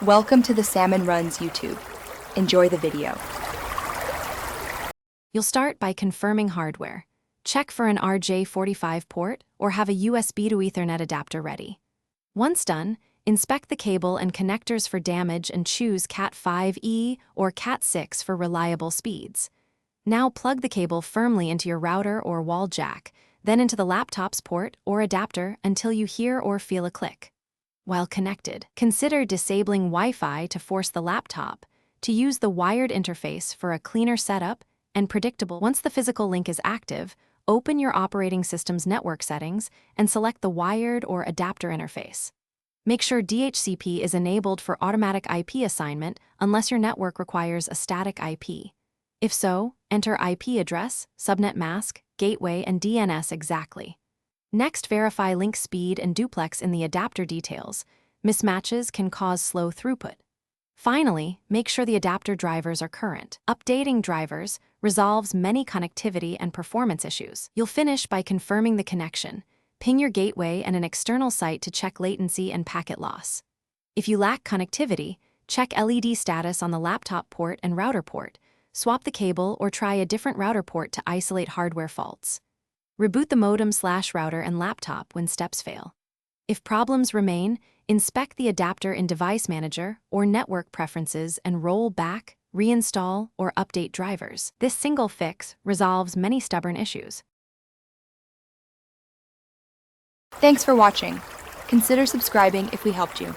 Welcome to the Salmon Runs YouTube. Enjoy the video. You'll start by confirming hardware. Check for an RJ45 port or have a USB to Ethernet adapter ready. Once done, inspect the cable and connectors for damage and choose Cat5e or Cat6 for reliable speeds. Now plug the cable firmly into your router or wall jack, then into the laptop's port or adapter until you hear or feel a click. While connected, consider disabling Wi-Fi to force the laptop to use the wired interface for a cleaner setup and predictable. Once the physical link is active, open your operating system's network settings and select the wired or adapter interface. Make sure DHCP is enabled for automatic IP assignment unless your network requires a static IP. If so, enter IP address, subnet mask, gateway, and DNS exactly. Next, verify link speed and duplex in the adapter details. Mismatches can cause slow throughput. Finally, make sure the adapter drivers are current. Updating drivers resolves many connectivity and performance issues. You'll finish by confirming the connection. Ping your gateway and an external site to check latency and packet loss. If you lack connectivity, check LED status on the laptop port and router port. Swap the cable or try a different router port to isolate hardware faults. Reboot the modem/router and laptop when steps fail. If problems remain, inspect the adapter in Device Manager or Network Preferences and roll back, reinstall, or update drivers. This single fix resolves many stubborn issues. Thanks for watching. Consider subscribing if we helped you.